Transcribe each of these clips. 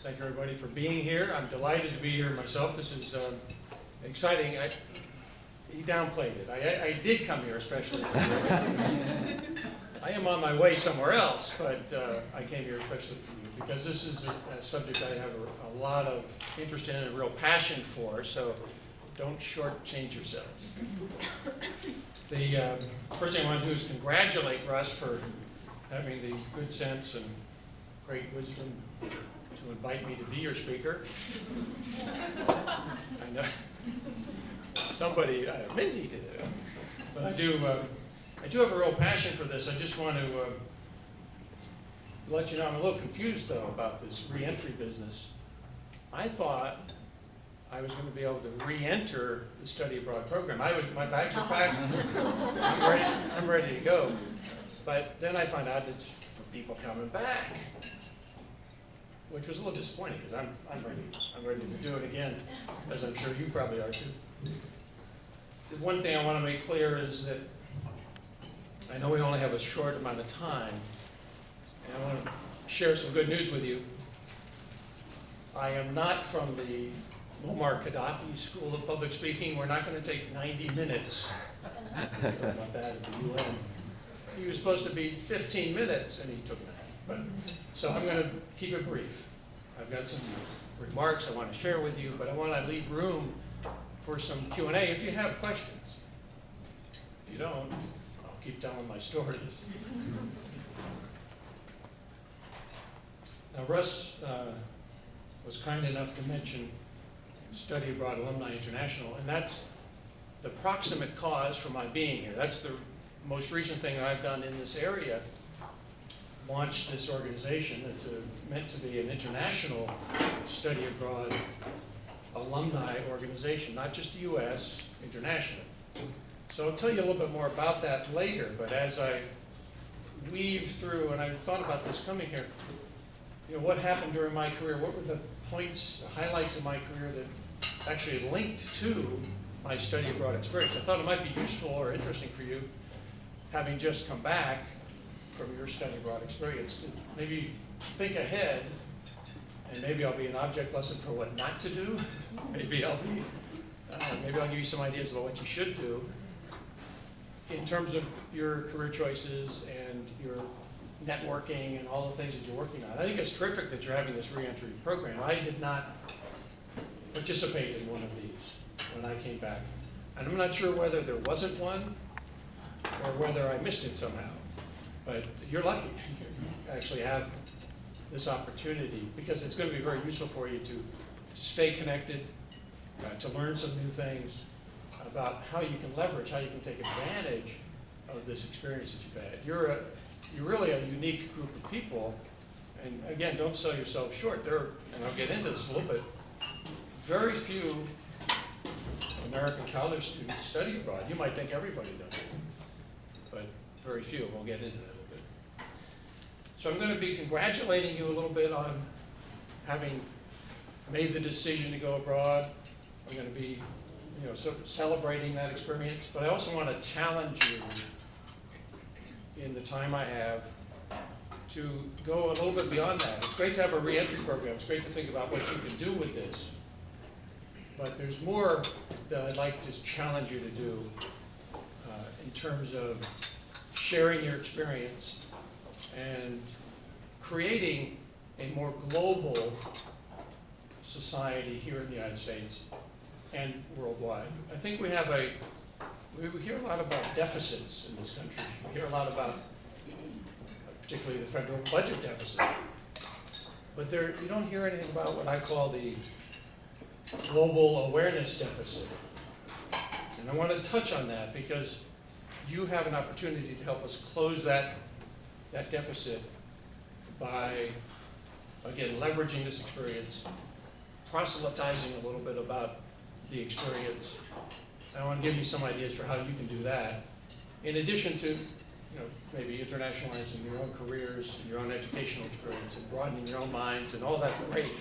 Thank you, everybody, for being here. I'm delighted to be here myself. This is exciting. He downplayed it. I did come here especially. I am on my way somewhere else, but I came here especially for you because this is a subject I have a lot of interest in and a real passion for, so don't shortchange yourselves. The first thing I want to do is congratulate Russ for having the good sense and great wisdom to invite me to be your speaker. I know somebody, Mindy did it, but I do have a real passion for this. I just want to let you know I'm a little confused though about this re-entry business. I thought I was going to be able to re-enter the study abroad program. My bags are packed. I'm ready to go. But then I found out it's for people coming back, which was a little disappointing because I'm ready to do it again, as I'm sure you probably are too. The one thing I want to make clear is that I know we only have a short amount of time, and I want to share some good news with you. I am not from the Muammar Gaddafi School of Public Speaking. We're not going to take 90 minutes. About that at the UN. He was supposed to be 15 minutes, and he took 9. So I'm going to keep it brief. I've got some remarks I want to share with you, but I want to leave room for some Q&A if you have questions. If you don't, I'll keep telling my stories. Now, Russ was kind enough to mention Study Abroad Alumni International, and that's the proximate cause for my being here. That's the most recent thing I've done in this area. Launched this organization. It's meant to be an international study abroad alumni organization, not just the U.S., international. So I'll tell you a little bit more about that later, but as I weave through, and I thought about this coming here, what happened during my career, what were the points, the highlights of my career that actually linked to my study abroad experience. I thought it might be useful or interesting for you, having just come back from your study abroad experience, to maybe think ahead, and maybe I'll be an object lesson for what not to do. Maybe I'll give you some ideas about what you should do in terms of your career choices and your networking and all the things that you're working on. I think it's terrific that you're having this re-entry program. I did not participate in one of these when I came back. And I'm not sure whether there wasn't one or whether I missed it somehow. But you're lucky you actually have this opportunity because it's going to be very useful for you to stay connected, to learn some new things about how you can leverage, how you can take advantage of this experience that you've had. You're really a unique group of people, and again, don't sell yourself short. And I'll get into this a little bit, very few American college students study abroad. You might think everybody does, but very few. We'll get into that a little bit. So I'm going to be congratulating you a little bit on having made the decision to go abroad. I'm going to be sort of celebrating that experience, but I also want to challenge you in the time I have to go a little bit beyond that. It's great to have a re-entry program. It's great to think about what you can do with this. But there's more that I'd like to challenge you to do in terms of sharing your experience and creating a more global society here in the United States and worldwide. I think we hear a lot about deficits in this country. We hear a lot about particularly the federal budget deficit. But you don't hear anything about what I call the global awareness deficit. And I want to touch on that because you have an opportunity to help us close that deficit by, again, leveraging this experience, proselytizing a little bit about the experience. I want to give you some ideas for how you can do that. In addition to, maybe internationalizing your own careers, and your own educational experience, and broadening your own minds, and all that's great.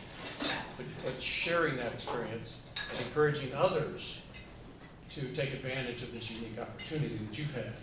But sharing that experience and encouraging others to take advantage of this unique opportunity that you've had.